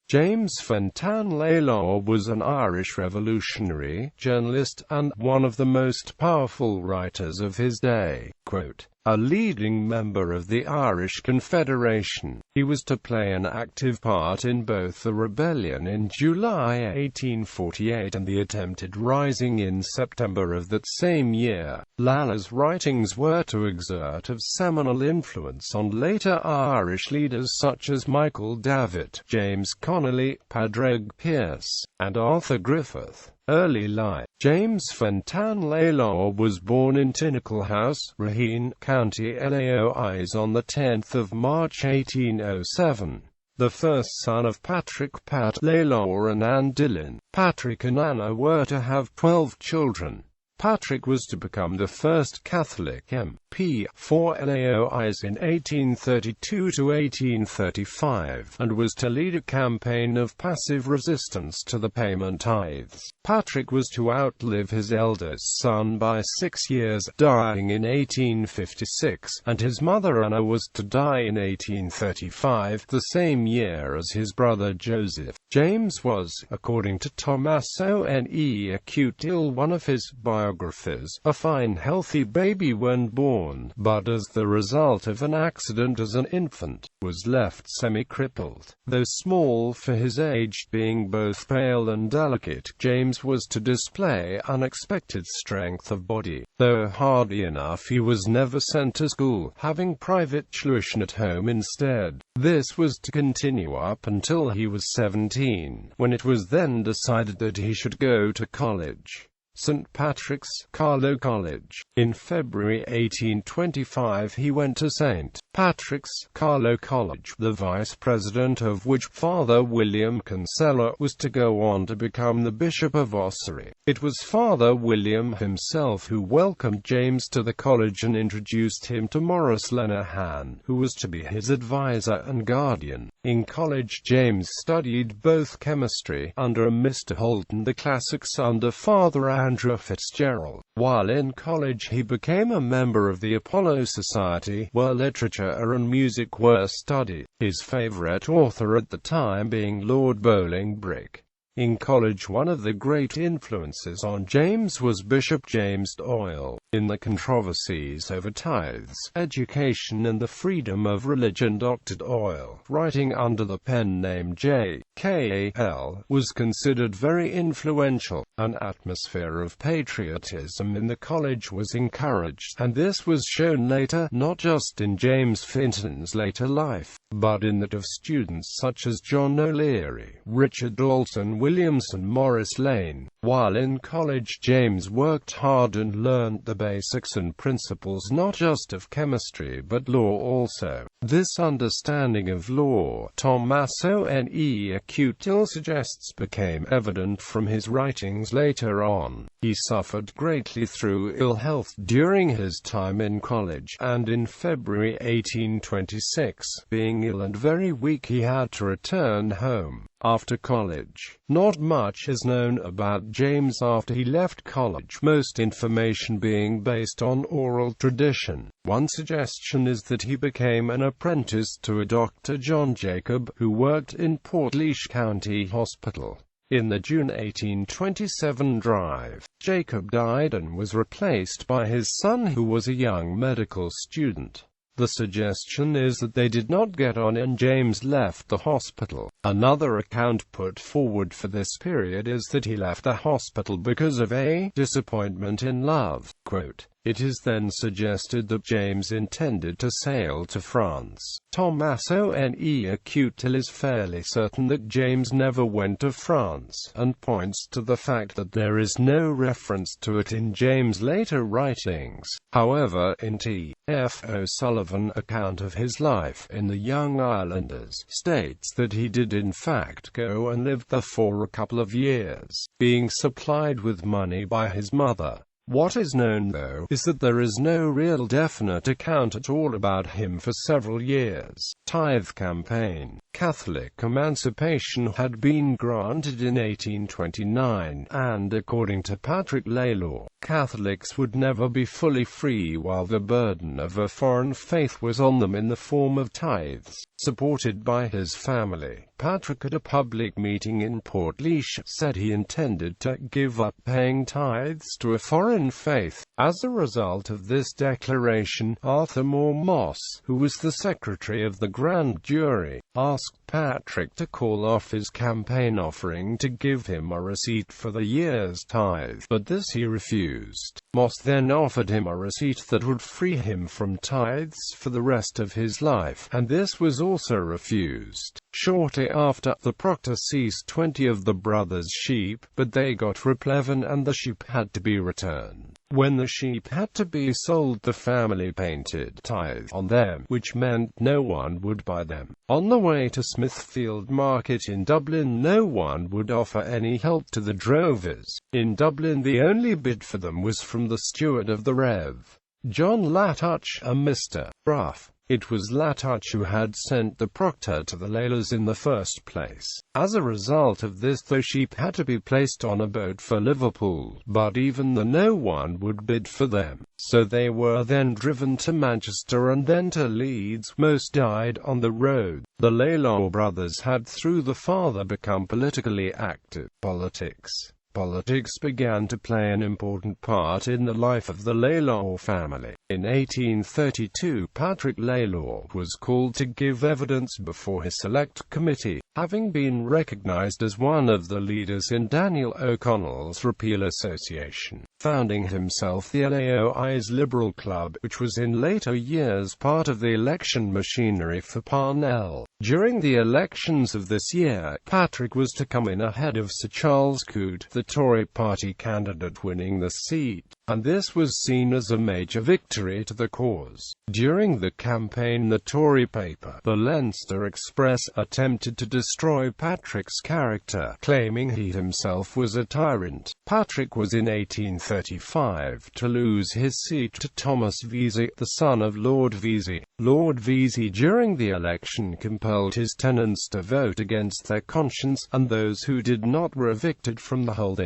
James Fintan Lalor was an Irish revolutionary, journalist, and one of the most powerful writers of his day. Quote, a leading member of the Irish Confederation, he was to play an active part in both the rebellion in July 1848 and the attempted rising in September of that same year. Lalor's writings were to exert a seminal influence on later Irish leaders such as Michael Davitt, James Connolly, Pádraig Pearse, and Arthur Griffith. Early life. James Fintan Lalor was born in Tinkle House, Raheen, County Laois on 10 March 1807. The first son of Pádraig Pat Lalor and Anne Dillon. Pádraig and Anna were to have 12 children. Pádraig was to become the first Catholic MP for Laois in 1832 to 1835, and was to lead a campaign of passive resistance to the payment tithes. Pádraig was to outlive his eldest son by 6 years, dying in 1856, and his mother Anna was to die in 1835, the same year as his brother Joseph. James was, according to Thomas One Acute Ill, one of his biographers, a fine healthy baby when born, but as the result of an accident as an infant, was left semi-crippled. Though small for his age, being both pale and delicate, James was to display unexpected strength of body. Though hardy enough, he was never sent to school, having private tuition at home instead. This was to continue up until he was 17, when it was then decided that he should go to college. St. Patrick's, Carlow College. In February 1825 he went to St. Patrick's, Carlow College, the vice president of which, Father William Kinsella, was to go on to become the Bishop of Ossory. It was Father William himself who welcomed James to the college and introduced him to Maurice Lenihan, who was to be his advisor and guardian. In college James studied both chemistry under Mr. Holt and the classics under Father Andrew Fitzgerald. While in college he became a member of the Apollo Society, where literature and music were studied, his favorite author at the time being Lord Bolingbroke. In college one of the great influences on James was Bishop James Doyle. In the controversies over tithes, education and the freedom of religion, Dr. Doyle, writing under the pen name J.K.L., was considered very influential. An atmosphere of patriotism in the college was encouraged, and this was shown later, not just in James Fintan's later life, but in that of students such as John O'Leary, Richard Dalton Williams and Maurice Lane. While in college James worked hard and learned the basics and principles not just of chemistry but law also. This understanding of law, Thomas One Acute Ill suggests, became evident from his writings later on. He suffered greatly through ill health during his time in college, and in February 1826, being ill and very weak, he had to return home. After college, not much is known about James after he left college, most information being based on oral tradition. One suggestion is that he became an apprentice to a Dr. John Jacob, who worked in Portlaoise County Hospital. In the June 1827 drive, Jacob died and was replaced by his son, who was a young medical student. The suggestion is that they did not get on and James left the hospital. Another account put forward for this period is that he left the hospital because of a disappointment in love. Quote, it is then suggested that James intended to sail to France. Thomas One Acute Ill is fairly certain that James never went to France, and points to the fact that there is no reference to it in James' later writings. However, in T.F. O'Sullivan's account of his life in The Young Irelanders, states that he did in fact go and live there for a couple of years, being supplied with money by his mother. What is known, though, is that there is no real definite account at all about him for several years. Tithe campaign. Catholic emancipation had been granted in 1829, and according to Pádraig Lalor, Catholics would never be fully free while the burden of a foreign faith was on them in the form of tithes. Supported by his family, Pádraig at a public meeting in Portlaoise said he intended to give up paying tithes to a foreign faith. As a result of this declaration, Arthur Moss, who was the secretary of the grand jury, asked Pádraig to call off his campaign offering to give him a receipt for the year's tithe, but this he refused. Moss then offered him a receipt that would free him from tithes for the rest of his life, and this was also refused. Shortly after, the proctor seized 20 of the brothers' sheep, but they got replevin and the sheep had to be returned. When the sheep had to be sold, the family painted tithe on them, which meant no one would buy them. On the way to Smithfield Market in Dublin, no one would offer any help to the drovers. In Dublin, the only bid for them was from the steward of the Rev. John Latouch, a Mr. Ruff. It was Latouch who had sent the proctor to the Lalors in the first place. As a result of this, the sheep had to be placed on a boat for Liverpool, but even then no one would bid for them. So they were then driven to Manchester and then to Leeds. Most died on the road. The Lalor brothers had through the father become politically active. Politics began to play an important part in the life of the Lalor family. In 1832, Pádraig Lalor was called to give evidence before his select committee, having been recognized as one of the leaders in Daniel O'Connell's Repeal Association, founding himself the LAOI's Liberal Club, which was in later years part of the election machinery for Parnell. During the elections of this year, Pádraig was to come in ahead of Sir Charles Coote, the Tory party candidate winning the seat, and this was seen as a major victory to the cause. During the campaign, the Tory paper, the Leinster Express, attempted to destroy Pádraig's character, claiming he himself was a tyrant. Pádraig was in 1835 to lose his seat to Thomas Vesey, the son of Lord Vesey. Lord Vesey during the election compelled his tenants to vote against their conscience, and those who did not were evicted from the holdings.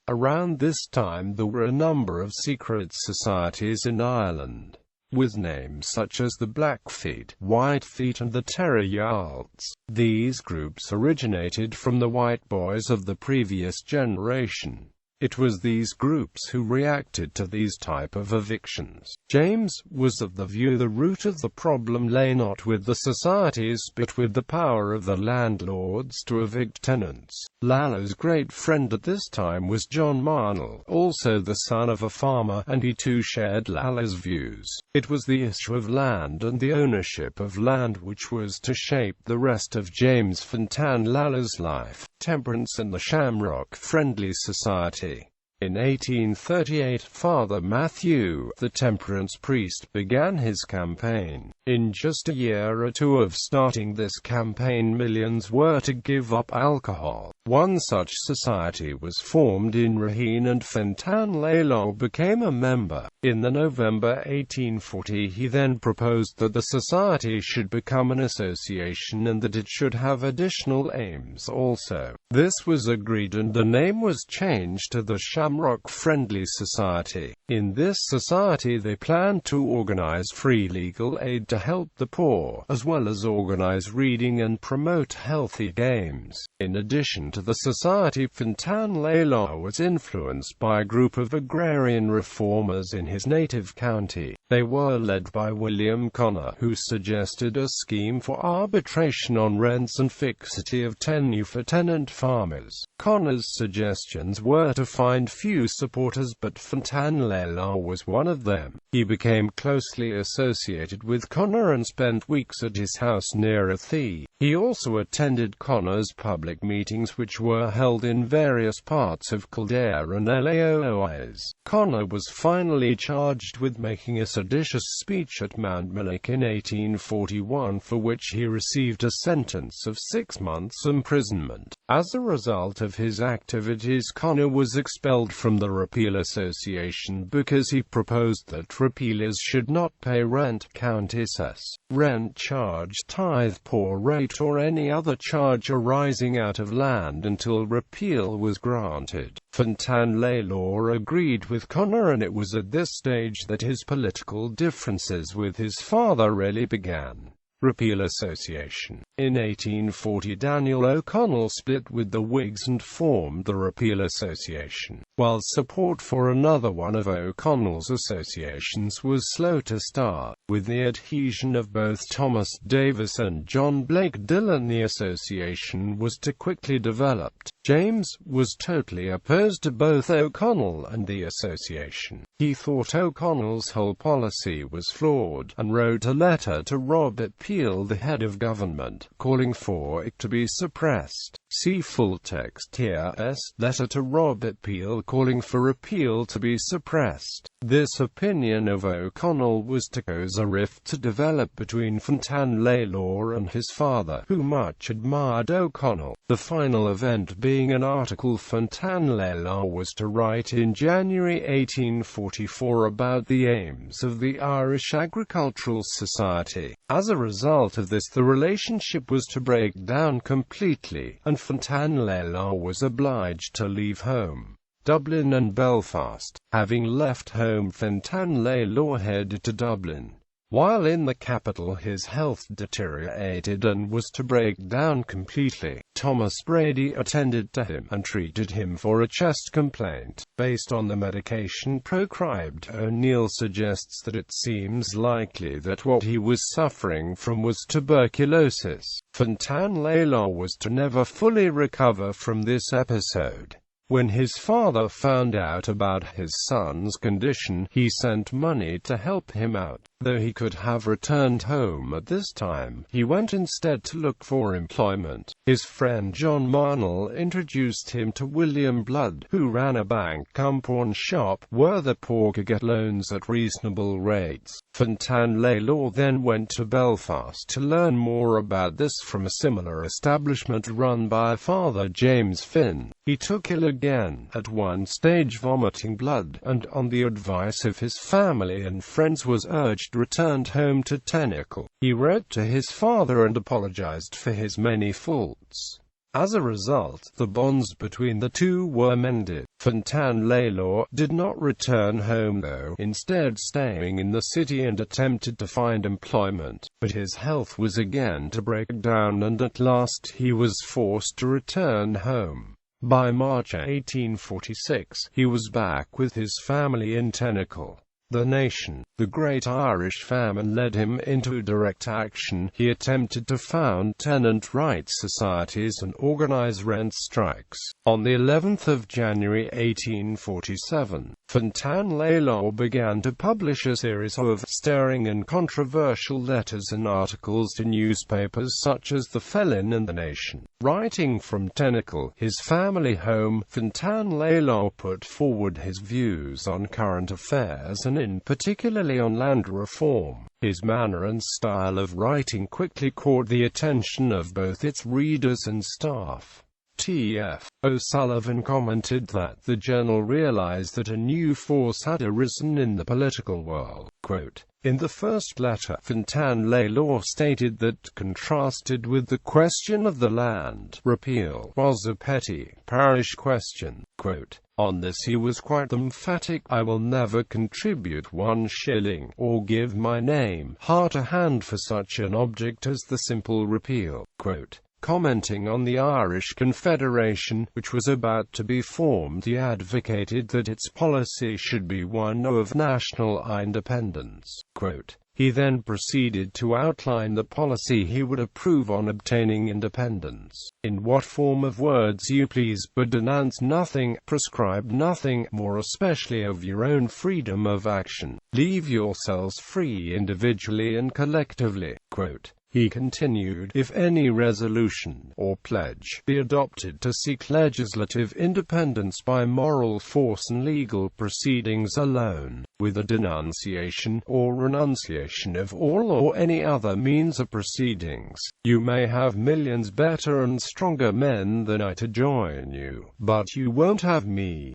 Around this time there were a number of secret societies in Ireland, with names such as the Blackfeet, Whitefeet and the Terrayalds. These groups originated from the white boys of the previous generation. It was these groups who reacted to these type of evictions. James was of the view the root of the problem lay not with the societies but with the power of the landlords to evict tenants. Lalor's great friend at this time was John Marnell, also the son of a farmer, and he too shared Lalor's views. It was the issue of land and the ownership of land which was to shape the rest of James Fintan Lalor's life. Temperance and the Shamrock Friendly Society. In 1838, Father Matthew, the temperance priest, began his campaign. In just a year or two of starting this campaign, millions were to give up alcohol. One such society was formed in Raheen, and Fintan Lalor became a member. In the November 1840, he then proposed that the society should become an association and that it should have additional aims also. This was agreed and the name was changed to the Shamrock Friendly Society. In this society they planned to organize free legal aid to help the poor, as well as organize reading and promote healthy games. In addition to the society, Fintan Lalor was influenced by a group of agrarian reformers in his native county. They were led by William Connor, who suggested a scheme for arbitration on rents and fixity of tenure for tenant farmers. Connor's suggestions were to find few supporters, but Fintan Lalor was one of them. He became closely associated with Connor and spent weeks at his house near Athy. He also attended Connor's public meetings, which were held in various parts of Kildare and LAOIs. Connor was finally charged with making a seditious speech at Mountmellick in 1841, for which he received a sentence of 6 months' imprisonment. As a result of his activities, Connor was expelled from the Repeal Association because he proposed that repealers should not pay rent, county cess, rent charge, tithe, poor rate or any other charge arising out of land until repeal was granted. Fintan Lalor agreed with Connor, and it was at this stage that his political differences with his father really began. Repeal Association. In 1840, Daniel O'Connell split with the Whigs and formed the Repeal Association, while support for another one of O'Connell's associations was slow to start. With the adhesion of both Thomas Davis and John Blake Dillon, the association was to quickly develop. James was totally opposed to both O'Connell and the association. He thought O'Connell's whole policy was flawed, and wrote a letter to Robert Peel, the head of government, calling for it to be suppressed. See full text here. Letter to Robert Peel calling for repeal to be suppressed. This opinion of O'Connell was to cause a rift to develop between Fintan Lalor and his father, who much admired O'Connell. The final event being an article Fintan Lalor was to write in January 1844 about the aims of the Irish Agricultural Society. As a result of this, the relationship was to break down completely, and Fintan Lalor was obliged to leave home, Dublin and Belfast. Having left home, Fintan Lalor headed to Dublin. While in the capital, his health deteriorated and was to break down completely. Thomas Brady attended to him and treated him for a chest complaint. Based on the medication prescribed, O'Neill suggests that it seems likely that what he was suffering from was tuberculosis. Fintan Lalor was to never fully recover from this episode. When his father found out about his son's condition, he sent money to help him out. Though he could have returned home at this time, he went instead to look for employment. His friend John Marnell introduced him to William Blood, who ran a bank-cum-pawn shop, where the poor could get loans at reasonable rates. Fintan Lalor then went to Belfast to learn more about this from a similar establishment run by Father James Finn. He took ill again, at one stage vomiting blood, and on the advice of his family and friends was urged returned home to Temperance. He wrote to his father and apologized for his many faults. As a result, the bonds between the two were mended. Fintan Lalor did not return home though, instead staying in the city and attempted to find employment. But his health was again to break down, and at last he was forced to return home. By March 1846, he was back with his family in Temperance. The nation, the Great Irish Famine, led him into direct action. He attempted to found tenant rights societies and organize rent strikes. On the 11th of January 1847, Fintan Lalor began to publish a series of stirring and controversial letters and articles to newspapers such as The Felon and The Nation. Writing from Temperance, his family home, Fintan Lalor put forward his views on current affairs and in particularly on land reform. His manner and style of writing quickly caught the attention of both its readers and staff. T.F. O'Sullivan commented that the journal realized that a new force had arisen in the political world. Quote, in the first letter, Fintan Lalor stated that, contrasted with the question of the land repeal, was a petty, parish question. Quote, on this he was quite emphatic. I will never contribute 1 shilling, or give my name, heart or hand for such an object as the simple repeal. Quote, commenting on the Irish Confederation, which was about to be formed, he advocated that its policy should be one of national independence. Quote, he then proceeded to outline the policy he would approve on obtaining independence. In what form of words you please, but denounce nothing, prescribe nothing, more especially of your own freedom of action. Leave yourselves free individually and collectively. Quote, He continued, if any resolution or pledge be adopted to seek legislative independence by moral force and legal proceedings alone, with a denunciation or renunciation of all or any other means of proceedings, you may have millions better and stronger men than I to join you, but you won't have me.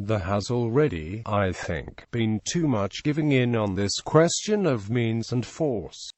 There has already, I think, been too much giving in on this question of means and force."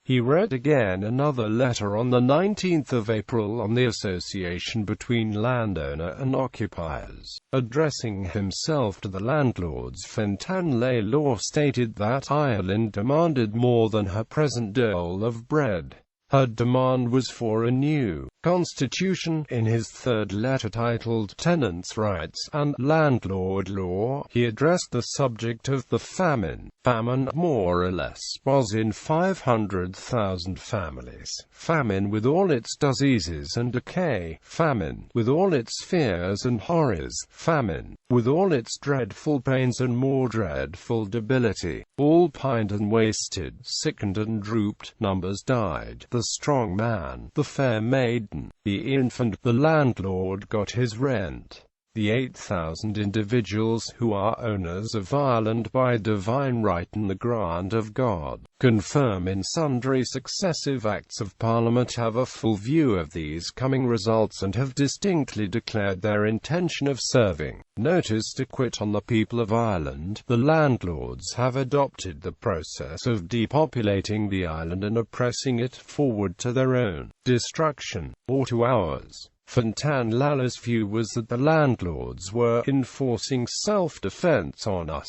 He read again another letter on the 19th of April on the association between landowner and occupiers. Addressing himself to the landlords, Fintan Lalor stated that Ireland demanded more than her present dole of bread. Her demand was for a new constitution. In his third letter titled Tenants' Rights and Landlord Law, he addressed the subject of the famine. Famine, more or less, was in 500,000 families. Famine with all its diseases and decay. Famine with all its fears and horrors. Famine with all its dreadful pains and more dreadful debility. All pined and wasted, sickened and drooped. Numbers died. The strong man, the fair maiden, the infant, the landlord got his rent. The 8,000 individuals who are owners of Ireland by divine right and the grant of God, confirm in sundry successive acts of Parliament, have a full view of these coming results and have distinctly declared their intention of serving notice to quit on the people of Ireland. The landlords have adopted the process of depopulating the island and are pressing it forward to their own destruction, or to ours. Fintan Lalor's view was that the landlords were enforcing self-defense on us.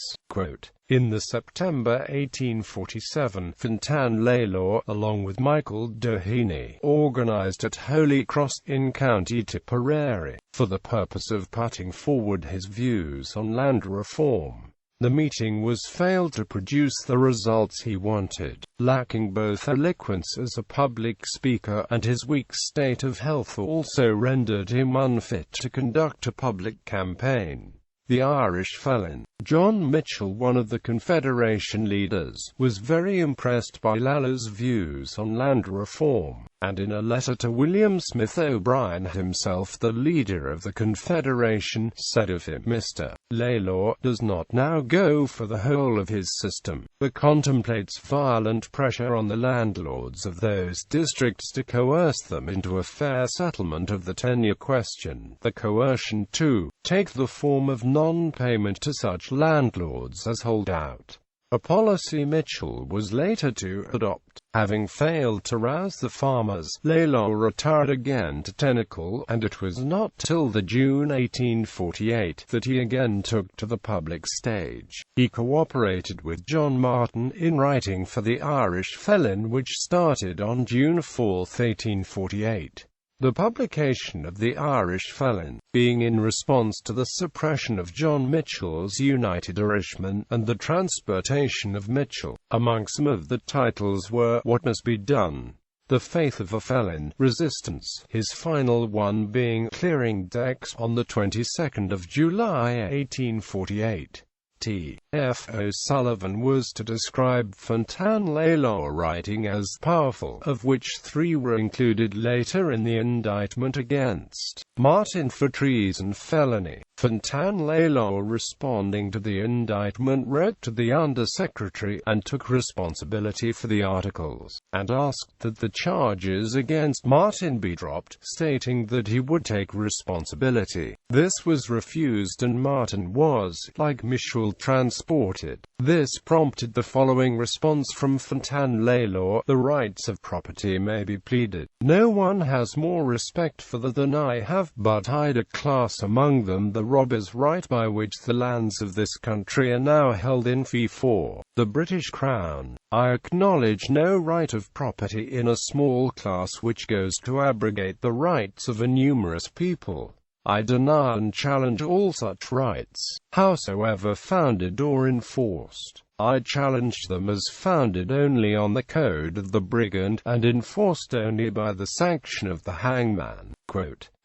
In the September 1847, Fintan Lalor, along with Michael Davitt, organized at Holy Cross in County Tipperary, for the purpose of putting forward his views on land reform. The meeting was failed to produce the results he wanted, lacking both eloquence as a public speaker, and his weak state of health also rendered him unfit to conduct a public campaign. The Irish felon, John Mitchell, one of the Confederation leaders, was very impressed by Lalor's views on land reform, and in a letter to William Smith O'Brien, himself the leader of the Confederation, said of him, Mr. Lalor does not now go for the whole of his system, but contemplates violent pressure on the landlords of those districts to coerce them into a fair settlement of the tenure question. The coercion, too, take the form of non-payment to such landlords as hold out, a policy Mitchell was later to adopt. Having failed to rouse the farmers, Lalor retired again to Tenacle, and it was not till the June 1848 that he again took to the public stage. He cooperated with John Martin in writing for the Irish Felon, which started on June 4, 1848. The publication of the Irish Felon, being in response to the suppression of John Mitchell's United Irishmen, and the transportation of Mitchell. Among some of the titles were What Must Be Done, The Faith of a Felon, Resistance, his final one being Clearing Decks, on the 22nd of July 1848. T.F. O'Sullivan was to describe Fintan Lalor writing as powerful, of which 3 were included later in the indictment against Martin for treason felony. Fintan Lalor, responding to the indictment, wrote to the Under-Secretary, and took responsibility for the articles, and asked that the charges against Martin be dropped, stating that he would take responsibility. This was refused and Martin was, like Mitchell, transported. This prompted the following response from Fintan Lalor: the rights of property may be pleaded. No one has more respect for them than I have, but I declare among them the robbers' right by which the lands of this country are now held in fee for the British Crown. I acknowledge no right of property in a small class which goes to abrogate the rights of a numerous people. I deny and challenge all such rights, howsoever founded or enforced. I challenge them as founded only on the code of the brigand, and enforced only by the sanction of the hangman."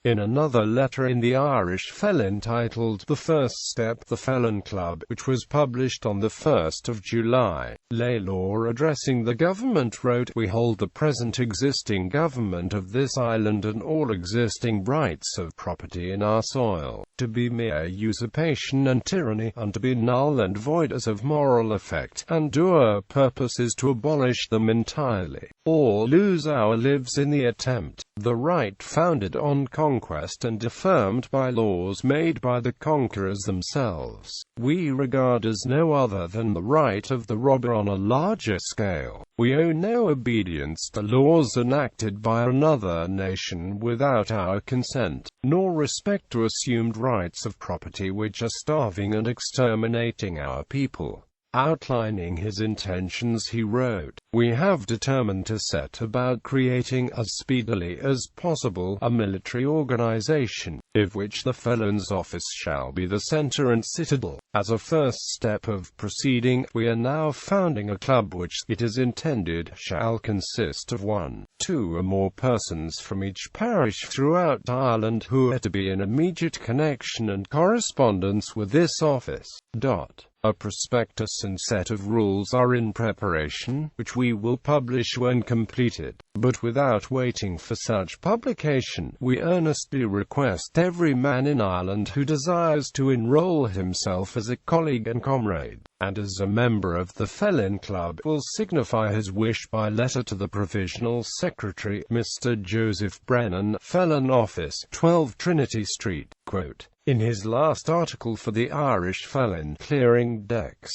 In another letter in the Irish Felon titled The First Step, the Felon Club, which was published on the 1st of July, Lalor, addressing the government, wrote, "We hold the present existing government of this island and all existing rights of property in our soil to be mere usurpation and tyranny, and to be null and void as of moral effect, and our purpose is to abolish them entirely, or lose our lives in the attempt. The right founded on conquest and affirmed by laws made by the conquerors themselves, we regard as no other than the right of the robber on a larger scale. We owe no obedience to laws enacted by another nation without our consent, nor respect to assumed rights of property which are starving and exterminating our people." Outlining his intentions, he wrote, "We have determined to set about creating as speedily as possible a military organization, of which the felon's office shall be the center and citadel. As a first step of proceeding, we are now founding a club which, it is intended, shall consist of 1, 2 or more persons from each parish throughout Ireland, who are to be in immediate connection and correspondence with this office. A prospectus and set of rules are in preparation, which we will publish when completed, but without waiting for such publication, we earnestly request every man in Ireland who desires to enroll himself as a colleague and comrade, and as a member of the Felon Club, will signify his wish by letter to the Provisional Secretary, Mr. Joseph Brennan, Felon Office, 12 Trinity Street." In his last article for the Irish Felon, Clearing Decks,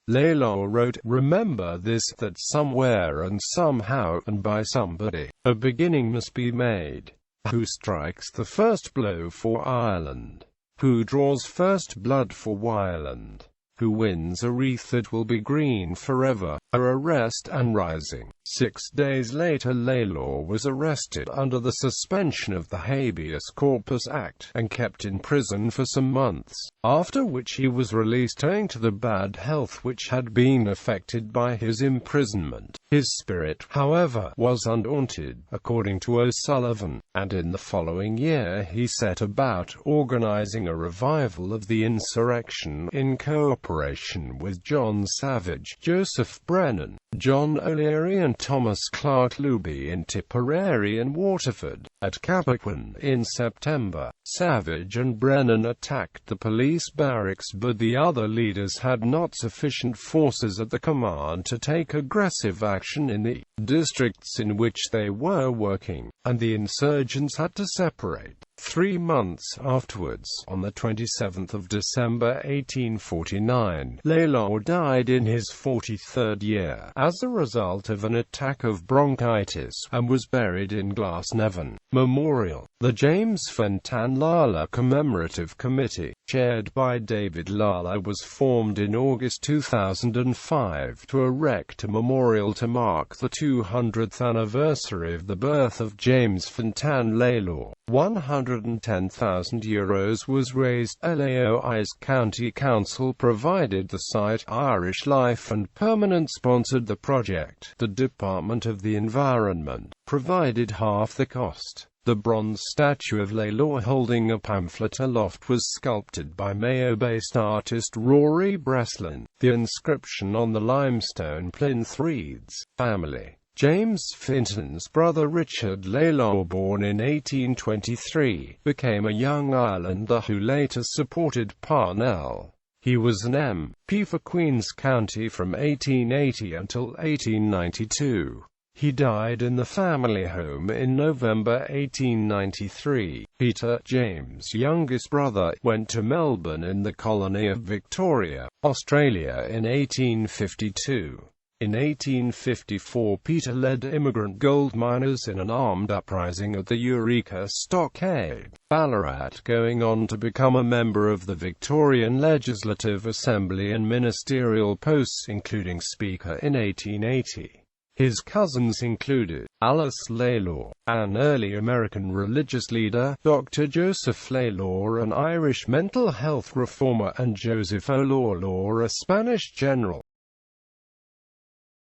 Lalor wrote, "Remember this, that somewhere and somehow, and by somebody, a beginning must be made. Who strikes the first blow for Ireland? Who draws first blood for Ireland? Who wins a wreath that will be green forever? Arrest and rising." 6 days later, Lalor was arrested under the suspension of the Habeas Corpus Act, and kept in prison for some months, after which he was released owing to the bad health which had been affected by his imprisonment. His spirit, however, was undaunted, according to O'Sullivan, and in the following year he set about organizing a revival of the insurrection in cooperation with John Savage, Joseph Brennan, John O'Leary and Thomas Clark Luby in Tipperary and Waterford. At Cappoquin, in September, Savage and Brennan attacked the police barracks, but the other leaders had not sufficient forces at the command to take aggressive action in the districts in which they were working, and the insurgents had to separate. 3 months afterwards, on the 27th of December 1849, Lalor died in his 43rd year, as a result of an attack of bronchitis, and was buried in Glasnevin Memorial. The James Fintan Lalor Commemorative Committee, chaired by David Lalor, was formed in August 2005 to erect a memorial to mark the 200th anniversary of the birth of James Fintan Lalor. €110,000 was raised. Laoi's County Council provided the site. Irish Life and Permanent sponsored the project. The Department of the Environment provided half the cost. The bronze statue of Lalor holding a pamphlet aloft was sculpted by Mayo-based artist Rory Breslin. The inscription on the limestone plinth reads, "Family." James Fintan's brother Richard Lalor, born in 1823, became a young Irelander who later supported Parnell. He was an MP for Queen's County from 1880 until 1892. He died in the family home in November 1893. Peter, James' youngest brother, went to Melbourne in the colony of Victoria, Australia in 1852. In 1854, Peter led immigrant gold miners in an armed uprising at the Eureka Stockade, Ballarat, going on to become a member of the Victorian Legislative Assembly and ministerial posts, including Speaker in 1880. His cousins included Alice Lalor, an early American religious leader, Dr. Joseph Lalor, an Irish mental health reformer, and Joseph O'Lalor, a Spanish general.